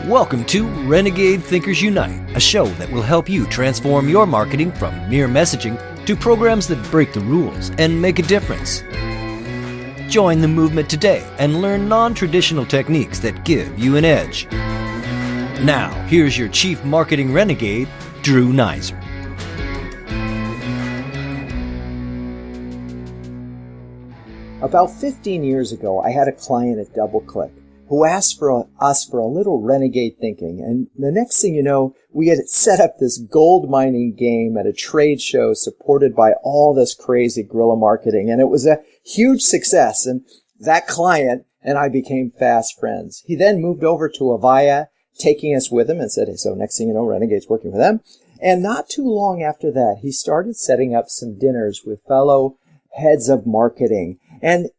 Welcome to Renegade Thinkers Unite, a show that will help you transform your marketing from mere messaging to programs that break the rules and make a difference. Join the movement today and learn non-traditional techniques that give you an edge. Now, here's your Chief Marketing Renegade, Drew Nizer. About 15 years ago, I had a client at DoubleClick who asked for us for a little renegade thinking. And the next thing you know, we had set up this gold mining game at a trade show supported by all this crazy guerrilla marketing. And it was a huge success. And that client and I became fast friends. He then moved over to Avaya, taking us with him and said, hey, so next thing you know, Renegade's working for them. And not too long after that, he started setting up some dinners with fellow heads of marketing. And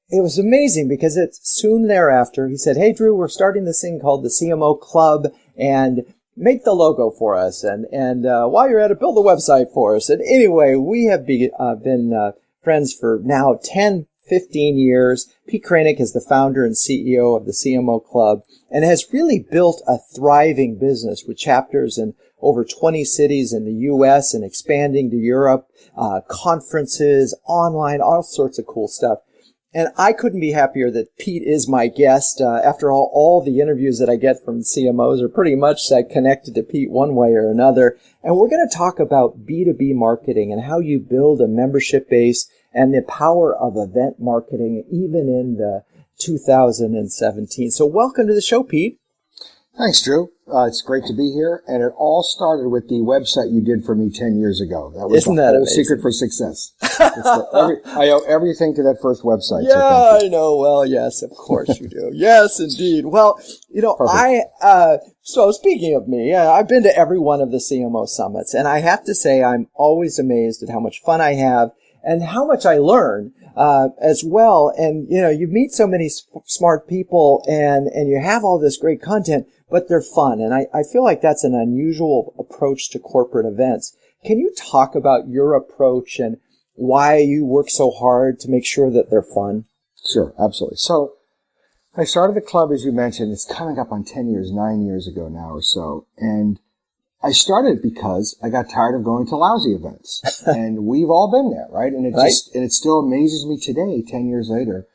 it was amazing because soon thereafter, he said, hey, Drew, we're starting this thing called the CMO Club and make the logo for us. And while you're at it, build a website for us. And anyway, we have been friends for now 10, 15 years. Pete Kranick is the founder and CEO of the CMO Club and has really built a thriving business with chapters in over 20 cities in the U.S. and expanding to Europe, conferences, online, all sorts of cool stuff. And I couldn't be happier that Pete is my guest. After all the interviews that I get from CMOs are pretty much connected to Pete one way or another. And we're going to talk about B2B marketing and how you build a membership base and the power of event marketing even in the 2017. So welcome to the show, Pete. Thanks, Drew. It's great to be here. And it all started with the website you did for me 10 years ago. That was Isn't that amazing? Secret for success. I owe everything to that first website. Yeah, I know. Well, yes, of course you do. Yes, indeed. Well, perfect. So speaking of me, I've been to every one of the CMO summits, and I have to say I'm always amazed at how much fun I have and how much I learn as well. And, you meet so many smart people and you have all this great content, but they're fun. And I feel like that's an unusual approach to corporate events. Can you talk about your approach and why you work so hard to make sure that they're fun? Sure, absolutely. So I started the club, as you mentioned. It's coming up on 10 years, 9 years ago now or so. And I started because I got tired of going to lousy events. And we've all been there, right? And it still amazes me today, 10 years later.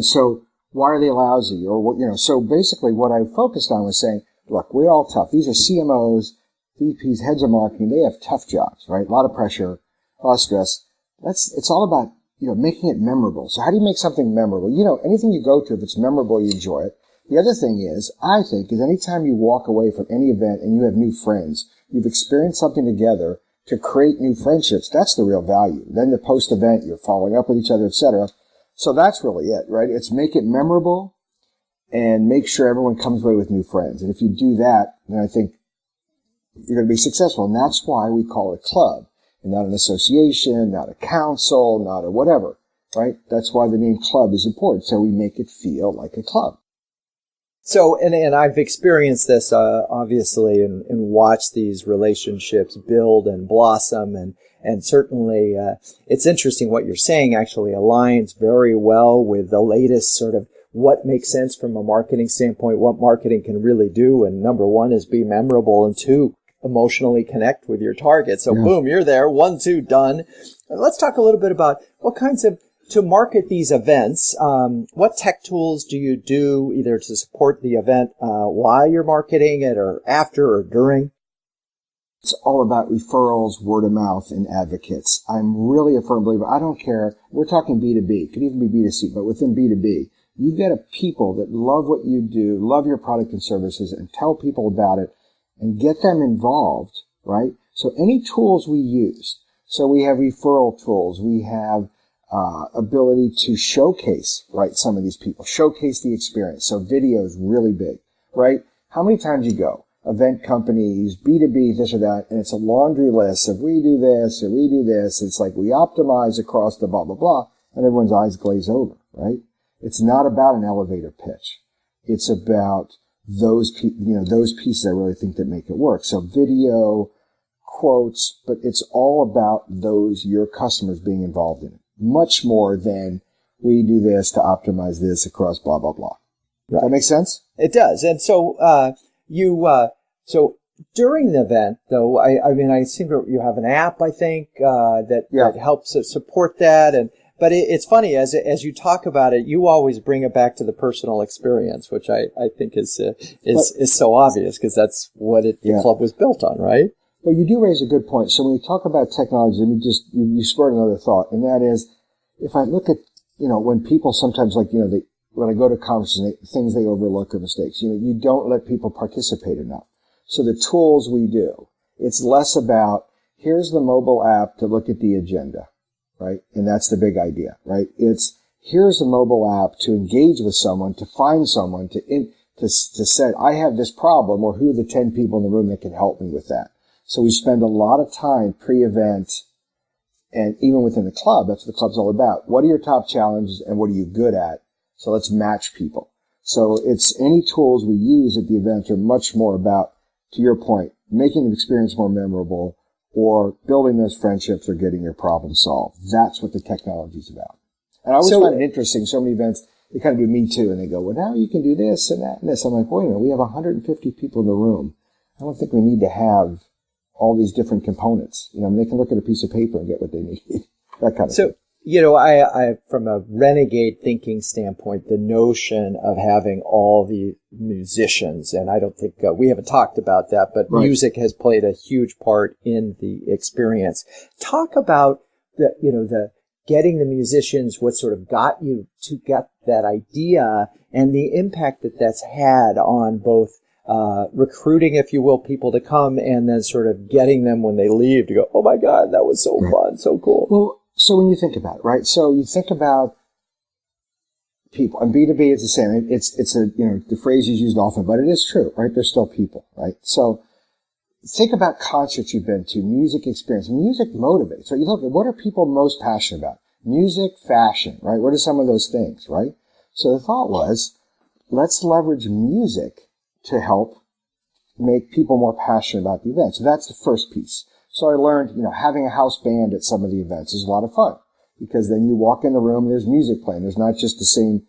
So why are they lousy? Or what, so basically what I focused on was saying, look, we're all tough. These are CMOs, VPs, heads of marketing. They have tough jobs, right? A lot of pressure, a lot of stress. It's all about, making it memorable. So how do you make something memorable? Anything you go to, if it's memorable, you enjoy it. The other thing is, I think, is anytime you walk away from any event and you have new friends, you've experienced something together to create new friendships, that's the real value. Then the post-event, you're following up with each other, etc. So that's really it, right? It's make it memorable and make sure everyone comes away with new friends. And if you do that, then I think you're going to be successful. And that's why we call it a club and not an association, not a council, not a whatever, right? That's why the name club is important. So we make it feel like a club. So, and I've experienced this, obviously, and watched these relationships build and blossom. And certainly, it's interesting what you're saying actually aligns very well with the latest sort of what makes sense from a marketing standpoint, what marketing can really do. And number one is be memorable, and two, emotionally connect with your target. So boom, you're there. 1, 2, done. Let's talk a little bit about what kinds of to market these events. What tech tools do you do either to support the event while you're marketing it or after or during? It's all about referrals, word of mouth, and advocates. I'm really a firm believer. I don't care. We're talking B2B. It could even be B2C, but within B2B, you've got people that love what you do, love your product and services, and tell people about it and get them involved, right? So any tools we use. So we have referral tools. We have ability to showcase, right, some of these people, showcase the experience. So video is really big, right? How many times you go, event companies, B2B, this or that, and it's a laundry list of we do this or we do this. It's like we optimize across the blah, blah, blah, and everyone's eyes glaze over, right? It's not about an elevator pitch. It's about those pieces I really think that make it work. So video, quotes, but it's all about your customers being involved in it. Much more than we do this to optimize this across blah, blah, blah. Does that make sense? It does. And so, so during the event, though, I mean, I seem to, you have an app, I think, that helps support that. But it's funny, as you talk about it, you always bring it back to the personal experience, which I think is so obvious, because that's what the club was built on, right? Well, you do raise a good point. So when you talk about technology, you spurred another thought, and that is, if I look at, when people sometimes, like, when I go to conferences, things they overlook or mistakes, you don't let people participate enough. So the tools we do, it's less about, here's the mobile app to look at the agenda, right? And that's the big idea, right? It's, here's the mobile app to engage with someone, to find someone, to say, I have this problem, or who are the 10 people in the room that can help me with that. So we spend a lot of time pre-event, and even within the club, that's what the club's all about. What are your top challenges and what are you good at? So let's match people. So it's any tools we use at the event are much more about, to your point, making the experience more memorable, or building those friendships, or getting your problem solved. That's what the technology is about. And I always find it interesting, so many events, they kind of do me too, and they go, well, now you can do this and that and this. I'm like, wait a minute, we have 150 people in the room. I don't think we need to have all these different components. They can look at a piece of paper and get what they need. That kind of thing. I from a renegade thinking standpoint, the notion of having all the musicians, and I don't think we haven't talked about that, but music has played a huge part in the experience. Talk about the getting the musicians, what sort of got you to get that idea, and the impact that that's had on both recruiting, if you will, people to come, and then sort of getting them when they leave to go, oh my God, that was so fun, so cool. Well, so when you think about it, right? So you think about people, and B2B is the same. It's the phrase is used often, but it is true, right? They're still people, right? So think about concerts you've been to, music experience. Music motivates, right? You look at what are people most passionate about? Music, fashion, right? What are some of those things, right? So the thought was, let's leverage music to help make people more passionate about the event. So that's the first piece. So I learned, having a house band at some of the events is a lot of fun, because then you walk in the room and there's music playing. There's not just the same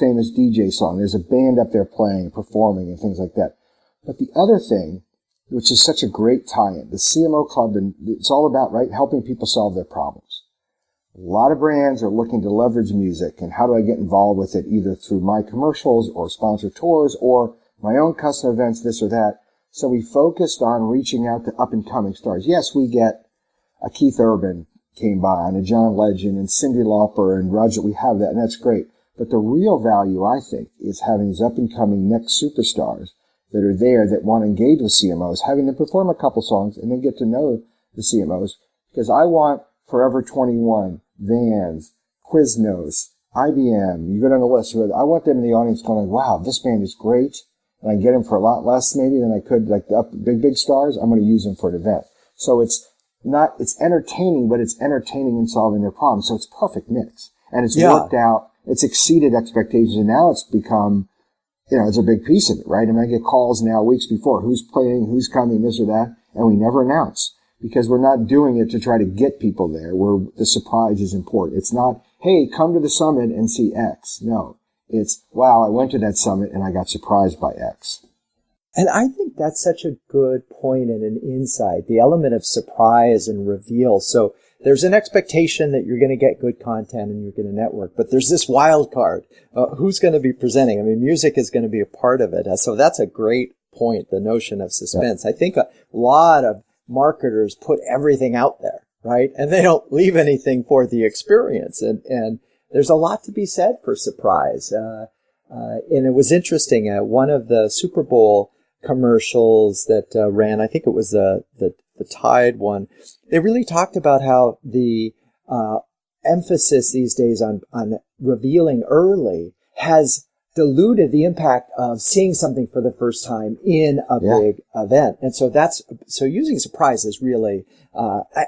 famous DJ song. There's a band up there playing, performing, and things like that. But the other thing, which is such a great tie-in, the CMO Club, and it's all about, right, helping people solve their problems. A lot of brands are looking to leverage music, and how do I get involved with it, either through my commercials or sponsor tours or my own custom events, this or that. So we focused on reaching out to up-and-coming stars. Yes, we get a Keith Urban came by, and a John Legend, and Cyndi Lauper, and Roger. We have that, and that's great. But the real value, I think, is having these up-and-coming next superstars that are there that want to engage with CMOs, having them perform a couple songs, and then get to know the CMOs. Because I want Forever 21, Vans, Quiznos, IBM, you go down the list, I want them in the audience going, wow, this band is great. And I get them for a lot less maybe than I could, like the big stars. I'm going to use them for an event. So it's entertaining, but it's entertaining in solving their problems. So it's perfect mix. And it's worked out. It's exceeded expectations. And now it's become, it's a big piece of it, right? I mean, I get calls now weeks before, who's playing, who's coming, this or that. And we never announce, because we're not doing it to try to get people there, where the surprise is important. It's not, hey, come to the summit and see X. No. It's, wow, I went to that summit and I got surprised by X. And I think that's such a good point and an insight, the element of surprise and reveal. So there's an expectation that you're going to get good content and you're going to network, but there's this wild card. Who's going to be presenting? I mean, music is going to be a part of it. So that's a great point, the notion of suspense. Yeah. I think a lot of marketers put everything out there, right? And they don't leave anything for the experience. And there's a lot to be said for surprise. And it was interesting. One of the Super Bowl commercials that ran, I think it was the Tide one, they really talked about how the emphasis these days on revealing early has diluted the impact of seeing something for the first time in a big event. And so using surprise is really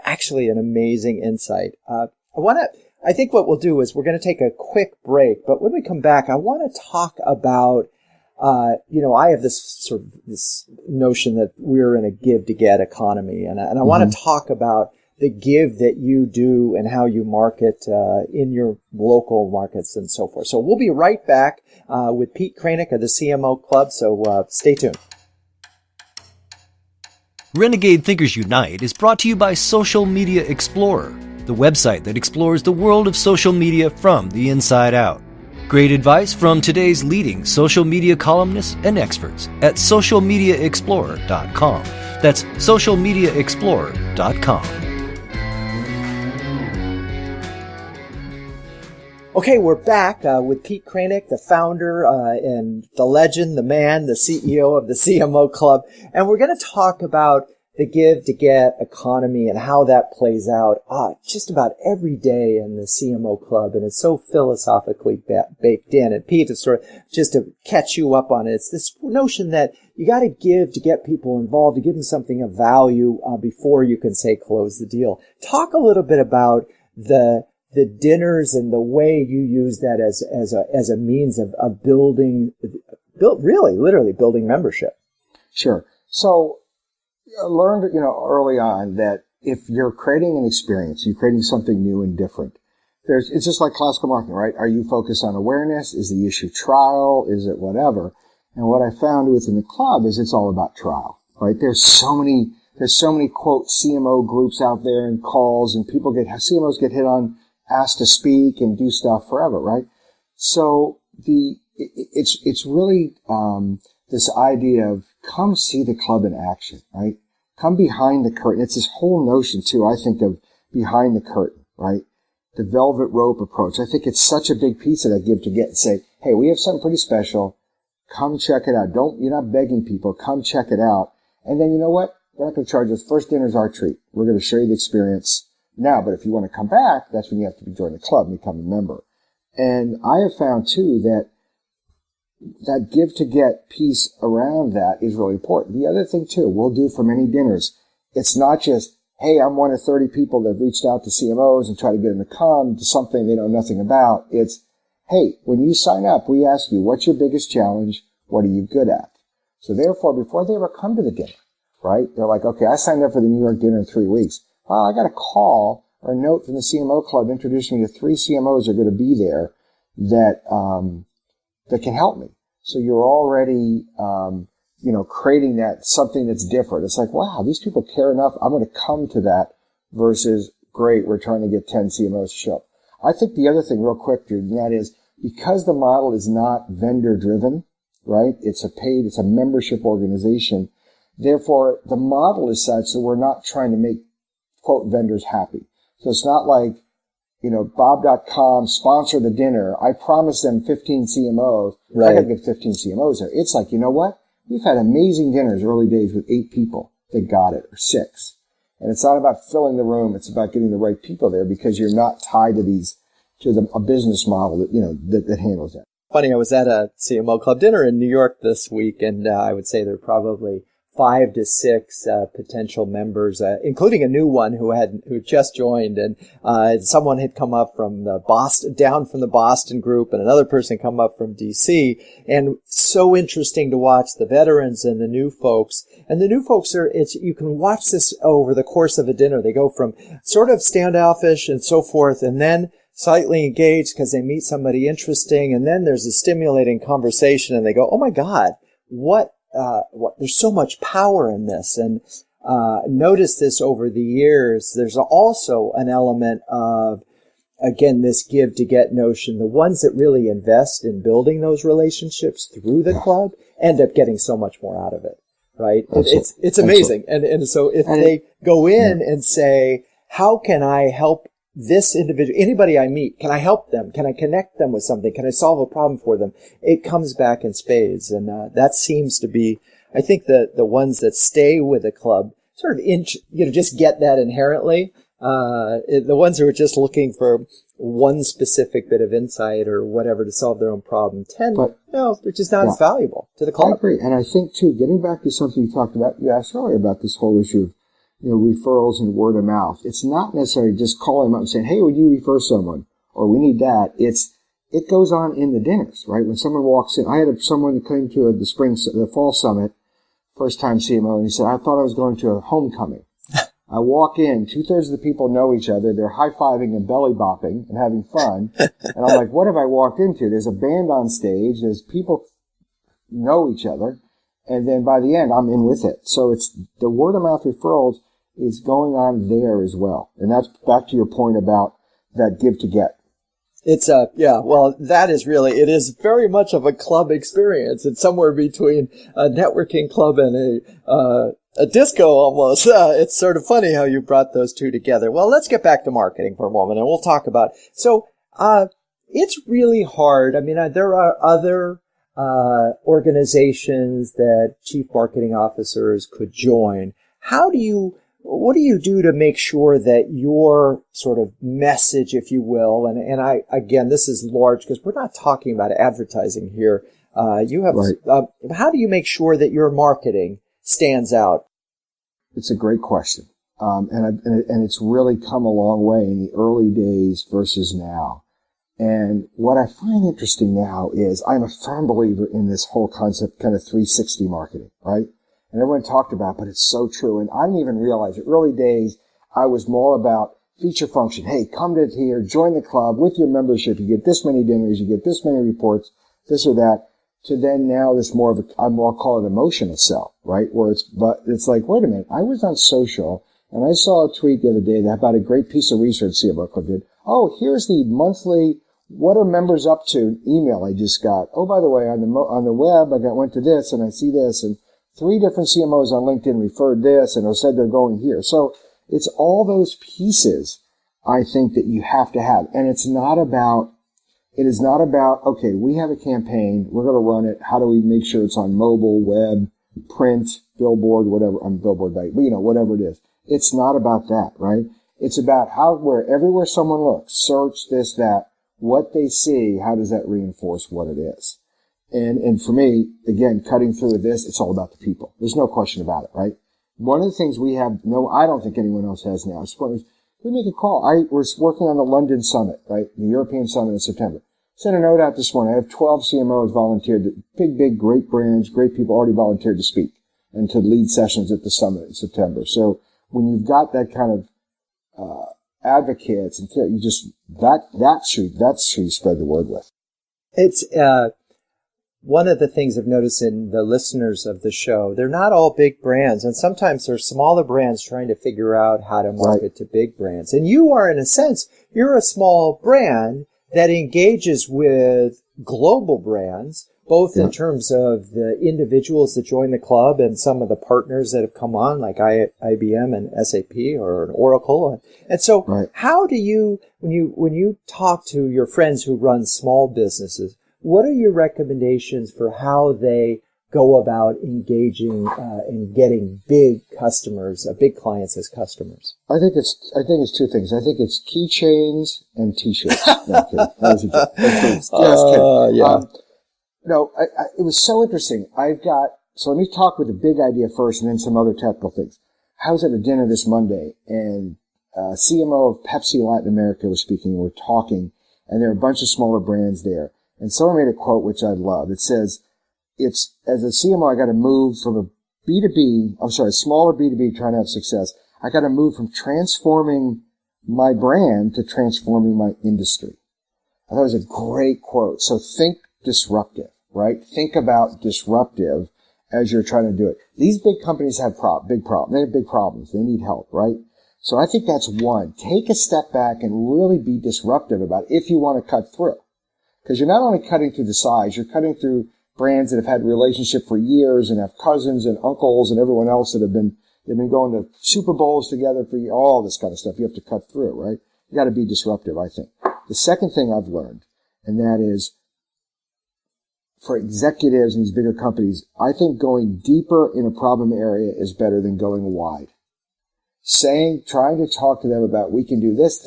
actually an amazing insight. I think what we'll do is we're going to take a quick break, but when we come back, I want to talk about, I have this notion that we're in a give to get economy, and I want to talk about the give that you do and how you market in your local markets and so forth. So we'll be right back with Pete Kranick of the CMO Club, so stay tuned. Renegade Thinkers Unite is brought to you by Social Media Explorer, the website that explores the world of social media from the inside out. Great advice from today's leading social media columnists and experts at socialmediaexplorer.com. That's socialmediaexplorer.com. Okay, we're back with Pete Kranick, the founder and the legend, the man, the CEO of the CMO Club. And we're going to talk about the give to get economy and how that plays out just about every day in the CMO Club. And it's so philosophically baked in. And Pete, is sort of just to catch you up on it, it's this notion that you got to give to get people involved, to give them something of value before you can say close the deal. Talk a little bit about the dinners and the way you use that as a means of literally building membership. Sure. So I learned, early on that if you're creating an experience, you're creating something new and different. It's just like classical marketing, right? Are you focused on awareness? Is the issue trial? Is it whatever? And what I found within the club is it's all about trial, right? There's so many quote CMO groups out there and calls, and CMOs get hit on, asked to speak and do stuff forever, right? So it's really this idea of come see the club in action, right? Come behind the curtain. It's this whole notion too, I think, of behind the curtain, right? The velvet rope approach. I think it's such a big piece of that give to get and say, hey, we have something pretty special. Come check it out. You're not begging people. Come check it out. And then you know what? We're not going to charge us. First dinner's our treat. We're going to show you the experience now. But if you want to come back, that's when you have to join the club and become a member. And I have found too that give to get piece around that is really important. The other thing too, we'll do for many dinners. It's not just, hey, I'm one of 30 people that have reached out to CMOs and try to get them to come to something they know nothing about. It's, hey, when you sign up, we ask you, what's your biggest challenge? What are you good at? So therefore, before they ever come to the dinner, right? They're like, okay, I signed up for the New York dinner in 3 weeks. Well, I got a call or a note from the CMO Club introducing me to 3 CMOs that are going to be there that can help me. So you're already, creating that something that's different. It's like, wow, these people care enough. I'm going to come to that versus, great, we're trying to get 10 CMOs to show up. I think the other thing real quick, Drew, and that is because the model is not vendor driven, right? It's a membership organization. Therefore, the model is such that we're not trying to make quote vendors happy. So it's not like, Bob.com sponsor the dinner. I promised them 15 CMOs. Right. I got to get 15 CMOs there. It's like, you know what? We've had amazing dinners early days with 8 people that got it, or 6. And it's not about filling the room. It's about getting the right people there because you're not tied to a business model that handles that. Funny, I was at a CMO Club dinner in New York this week, and I would say there are probably 5 to 6 potential members, including a new one who just joined, and someone had come up from the Boston group, and another person come up from DC, and so interesting to watch the veterans and the new folks. And the new folks you can watch this over the course of a dinner. They go from sort of standoffish and so forth, and then slightly engaged because they meet somebody interesting, and then there's a stimulating conversation, and they go, oh my God, there's so much power in this. And notice this over the years. There's also an element of, again, this give to get notion. The ones that really invest in building those relationships through the club end up getting so much more out of it, right? It's amazing. And so if they go in and say, how can I help this individual, anybody I meet, can I help them? Can I connect them with something? Can I solve a problem for them? It comes back in spades. And that seems to be, I think, the ones that stay with the club sort of just get that inherently. The ones who are just looking for one specific bit of insight or whatever to solve their own problem they're just not as valuable to the club. I agree. And I think too, getting back to something you talked about, you asked earlier about this whole issue of referrals and word of mouth. It's not necessarily just calling them up and saying, hey, would you refer someone? Or we need that. It goes on in the dinners, right? When someone walks in, I had someone that came to the fall summit, first time CMO, and he said, I thought I was going to a homecoming. I walk in, 2/3 of the people know each other. They're high-fiving and belly bopping and having fun. And I'm like, what have I walked into? There's a band on stage. There's people know each other. And then by the end, I'm in with it. So it's the word of mouth referrals is going on there as well. And that's back to your point about that give to get. It's that is really, it is very much of a club experience. It's somewhere between a networking club and a disco almost. It's sort of funny how you brought those two together. Well, let's get back to marketing for a moment and we'll talk about, it's really hard. I mean, there are other, organizations that chief marketing officers could join. What do you do to make sure that your sort of message, if you will, and again, this is large because we're not talking about advertising here. How do you make sure that your marketing stands out? It's a great question. And it's really come a long way in the early days versus now. And what I find interesting now is I'm a firm believer in this whole concept, kind of 360 marketing, right? And everyone talked about, but it's so true. And I didn't even realize it. Early days, I was more about feature function. Hey, come to here, join the club with your membership. You get this many dinners, you get this many reports, this or that. To then now this more of I'll call it emotional sell, right? But it's like, wait a minute. I was on social and I saw a tweet the other day about a great piece of research CMO Club did. Oh, here's the monthly, what are members up to email I just got. Oh, by the way, on the web, went to this and I see this and 3 different CMOs on LinkedIn referred this and said they're going here. So it's all those pieces I think that you have to have. And it is not about, okay, we have a campaign, we're going to run it. How do we make sure it's on mobile, web, print, billboard, whatever, billboard, but whatever it is. It's not about that, right? It's about everywhere someone looks, search this, that, what they see, how does that reinforce what it is? And for me, again, cutting through this, it's all about the people. There's no question about it, right? One of the things we have, I don't think anyone else has now, is we make a call. We're working on the London Summit, right? The European Summit in September. Sent a note out this morning. I have 12 CMOs volunteered, big, great brands, great people already volunteered to speak and to lead sessions at the summit in September. So when you've got that kind of, advocates and you just, that's who you spread the word with. It's, one of the things I've noticed in the listeners of the show, they're not all big brands, and sometimes they're smaller brands trying to figure out how to market to big brands. And you are, in a sense, you're a small brand that engages with global brands, both in terms of the individuals that join the club and some of the partners that have come on, like IBM and SAP or an Oracle. And so how do you, when you talk to your friends who run small businesses, what are your recommendations for how they go about engaging and getting big customers, big clients as customers? I think it's 2 things. I think it's keychains and T-shirts. No, I'm kidding. That was a joke. It was so interesting. So let me talk with the big idea first and then some other technical things. I was at a dinner this Monday and CMO of Pepsi Latin America was speaking. We're talking and there are a bunch of smaller brands there. And someone made a quote which I love. It says, as a CMO, I got to move from a smaller B2B trying to have success. I got to move from transforming my brand to transforming my industry. I thought it was a great quote. So think disruptive, right? Think about disruptive as you're trying to do it. These big companies have big problems. They have big problems. They need help, right? So I think that's one. Take a step back and really be disruptive about it if you want to cut through. Because you're not only cutting through the size, you're cutting through brands that have had relationship for years and have cousins and uncles and everyone else they've been going to Super Bowls together for all this kind of stuff. You have to cut through, right? You got to be disruptive, I think. The second thing I've learned, and that is for executives in these bigger companies, I think going deeper in a problem area is better than going wide. Trying to talk to them about we can do this.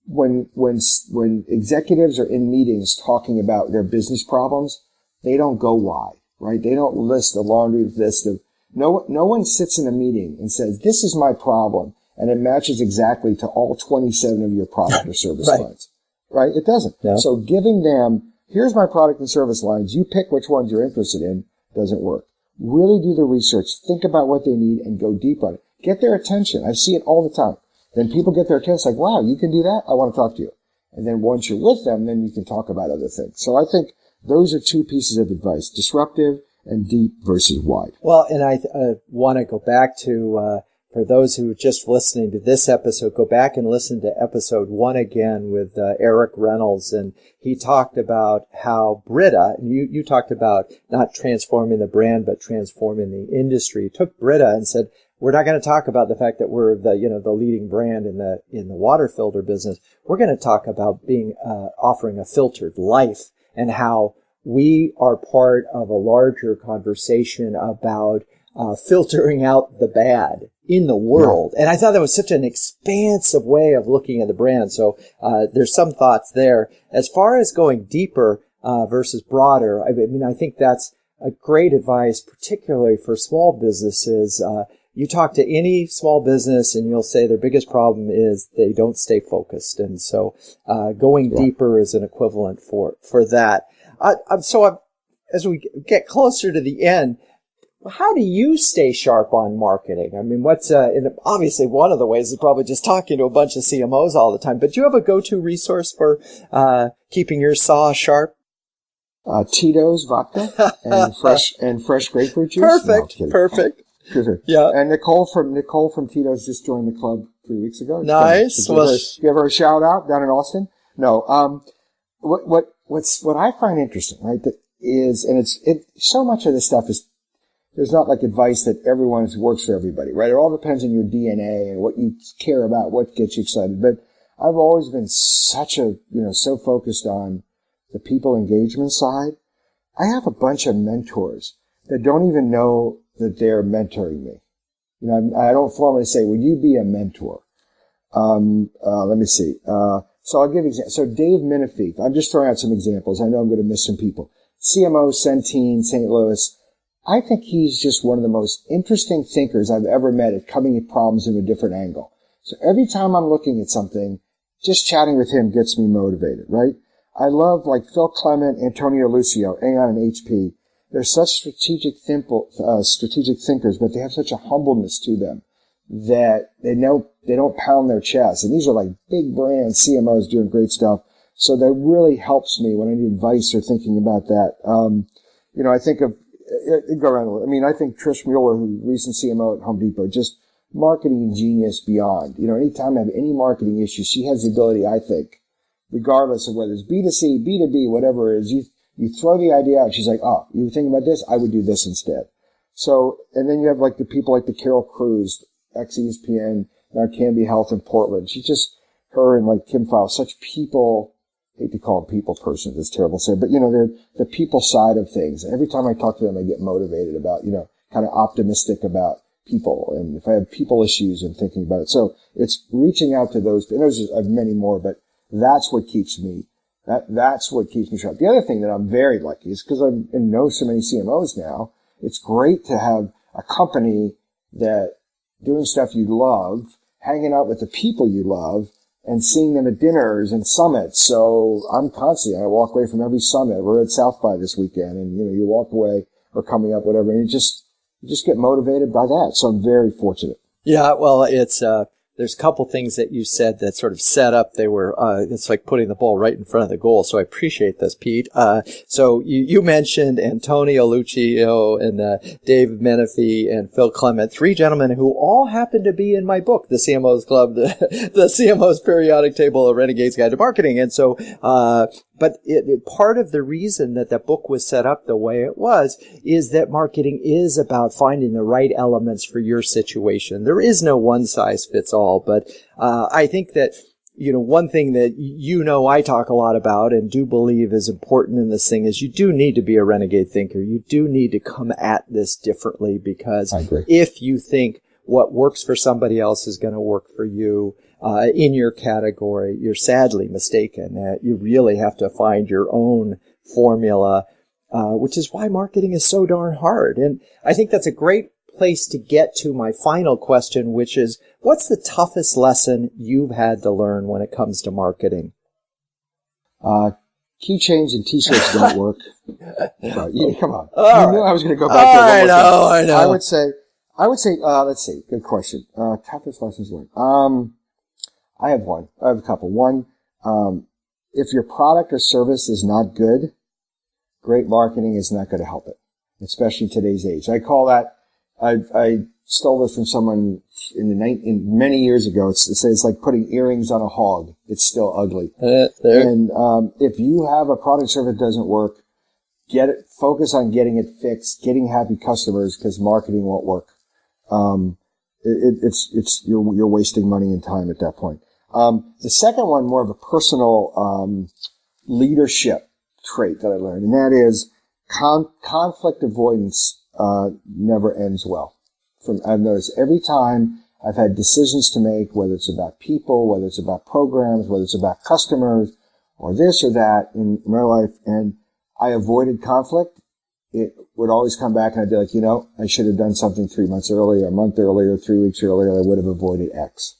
When executives are in meetings talking about their business problems, they don't go wide, right? They don't list a laundry list of, no one sits in a meeting and says, this is my problem, and it matches exactly to all 27 of your product or service lines, right? It doesn't. No. So giving them, here's my product and service lines, you pick which ones you're interested in, doesn't work. really do the research, think about what they need, and go deep on it. Get their attention. I see it all the time. Then people get their attention, like, wow, you can do that? I want to talk to you. And then once you're with them, then you can talk about other things. So I think those are two pieces of advice, disruptive and deep versus wide. Well, and I want to go back to, for those who are just listening to this episode, go back and listen to episode 1 again with Eric Reynolds. And he talked about how Brita, and you talked about not transforming the brand, but transforming the industry. He took Brita and said, we're not going to talk about the fact that we're the leading brand in the water filter business. We're going to talk about being, offering a filtered life and how we are part of a larger conversation about, filtering out the bad in the world. Yeah. And I thought that was such an expansive way of looking at the brand. So, there's some thoughts there. As far as going deeper, versus broader, I mean, I think that's a great advice, particularly for small businesses. You talk to any small business and you'll say their biggest problem is they don't stay focused. And so, going deeper is an equivalent for that. As we get closer to the end, how do you stay sharp on marketing? I mean, and obviously one of the ways is probably just talking to a bunch of CMOs all the time, but do you have a go-to resource for, keeping your saw sharp? Tito's vodka and fresh grapefruit juice. Perfect. Yeah. And Nicole from Tito's just joined the club 3 weeks ago. Nice. Give her a shout out down in Austin. No, what I find interesting, right, that is, and so much of this stuff is, there's not like advice that everyone's works for everybody, right? It all depends on your DNA and what you care about, what gets you excited. But I've always been so focused on the people engagement side. I have a bunch of mentors that don't even know that they're mentoring me. I don't formally say, will you be a mentor? Let me see. So I'll give examples. So Dave Menefee, I'm just throwing out some examples. I know I'm going to miss some people. CMO, Centene, St. Louis. I think he's just one of the most interesting thinkers I've ever met at coming at problems in a different angle. So every time I'm looking at something, just chatting with him gets me motivated, right? I love like Phil Clement, Antonio Lucio, Aon and HP. They're such strategic thinkers, but they have such a humbleness to them that they don't pound their chest. And these are like big brand CMOs doing great stuff. So that really helps me when I need advice or thinking about that. I think of, go around. I mean, I think Trish Mueller, who recent CMO at Home Depot, just marketing genius beyond. Anytime I have any marketing issues, she has the ability, I think, regardless of whether it's B2C, B2B, whatever it is, you throw the idea out. She's like, oh, you were thinking about this? I would do this instead. So, and then you have like the people like the Carol Cruz, ex-ESPN, now Canby Health in Portland. She's just, her and like Kim Fowle, such people, I hate to call them people persons, it's terrible to say, but they're the people side of things. And every time I talk to them, I get motivated about, kind of optimistic about people. And if I have people issues and thinking about it. So it's reaching out to those, and I have many more, but that's what keeps me, that's what keeps me sharp. The other thing that I'm very lucky is because I know so many CMOs now, it's great to have a company that doing stuff you love, hanging out with the people you love, and seeing them at dinners and summits. So I'm constantly, I walk away from every summit. We're at South by this weekend, and you walk away or coming up, whatever, and you just get motivated by that. So I'm very fortunate. Yeah, well, it's there's a couple things that you said that sort of set up. They were, it's like putting the ball right in front of the goal. So I appreciate this, Pete. So you mentioned Antonio Lucio and, Dave Menefee and Phil Clement, 3 gentlemen who all happen to be in my book, The CMO's Club, the CMO's Periodic Table, A Renegade's Guide to Marketing. And so, but part of the reason that book was set up the way it was is that marketing is about finding the right elements for your situation. There is no one size fits all, but I think that, one thing that I talk a lot about and do believe is important in this thing is you do need to be a renegade thinker. You do need to come at this differently, because if you think what works for somebody else is going to work for you, in your category, you're sadly mistaken. You really have to find your own formula, which is why marketing is so darn hard. And I think that's a great place to get to my final question, which is, what's the toughest lesson you've had to learn when it comes to marketing? keychains and T-shirts don't work. So, come on. All You knew right. I was going to go back to it. I know. I would say, let's see. Good question. Toughest lessons learned. I have one. I have a couple. One, if your product or service is not good, great marketing is not going to help it, especially in today's age. I call that, I stole this from someone in many years ago. It's like putting earrings on a hog. It's still ugly. And, if you have a product or service that doesn't work, focus on getting it fixed, getting happy customers, because marketing won't work. You're wasting money and time at that point. The second one, more of a personal, leadership trait that I learned, and that is conflict avoidance, never ends well. I've noticed every time I've had decisions to make, whether it's about people, whether it's about programs, whether it's about customers, or this or that in my life, and I avoided conflict, it would always come back and I'd be like, I should have done something 3 months earlier, a month earlier, 3 weeks earlier, I would have avoided X.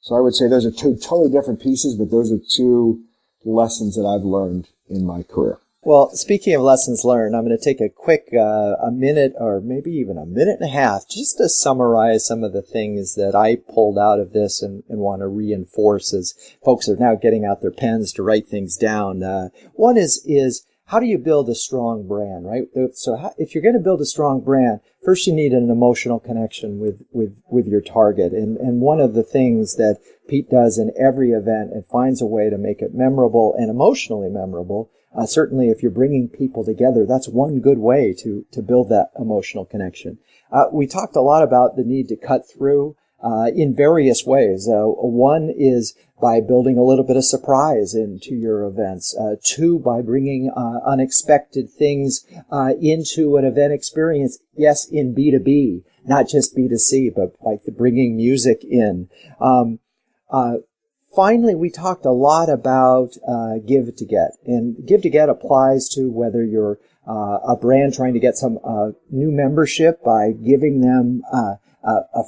So I would say those are two totally different pieces, but those are two lessons that I've learned in my career. Well, speaking of lessons learned, I'm going to take a quick a minute or maybe even a minute and a half just to summarize some of the things that I pulled out of this and want to reinforce as folks are now getting out their pens to write things down. One is how do you build a strong brand, right? So if you're going to build a strong brand, first you need an emotional connection with your target. And one of the things that Pete does in every event and finds a way to make it memorable and emotionally memorable. Certainly if you're bringing people together, that's one good way to build that emotional connection. We talked a lot about the need to cut through in various ways. One is by building a little bit of surprise into your events. Two, by bringing unexpected things into an event experience. Yes, in B2B, not just B2C, but like bringing music in. Finally, we talked a lot about give to get, and give to get applies to whether you're a brand trying to get some new membership by giving them a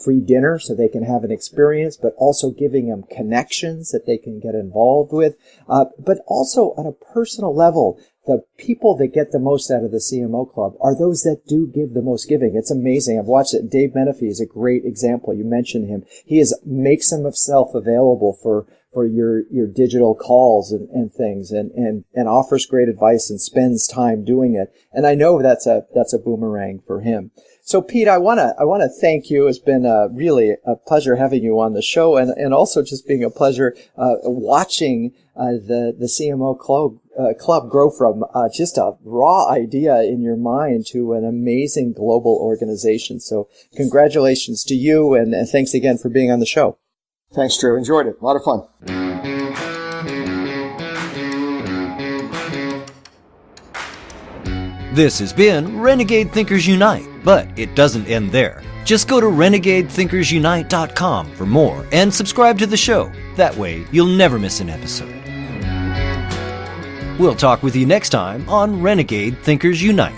free dinner so they can have an experience, but also giving them connections that they can get involved with, but also on a personal level. The people that get the most out of the CMO Club are those that do give the most giving. It's amazing. I've watched it. Dave Menefee is a great example. You mentioned him. He makes himself available for your digital calls and things and offers great advice and spends time doing it. And I know that's a boomerang for him. So Pete, I want to thank you. It's been really a pleasure having you on the show and also just being a pleasure watching the CMO Club grow from just a raw idea in your mind to an amazing global organization. So congratulations to you and thanks again for being on the show. Thanks, Drew. Enjoyed it. A lot of fun. This has been Renegade Thinkers Unite, but it doesn't end there. Just go to renegadethinkersunite.com for more and subscribe to the show. That way, you'll never miss an episode. We'll talk with you next time on Renegade Thinkers Unite.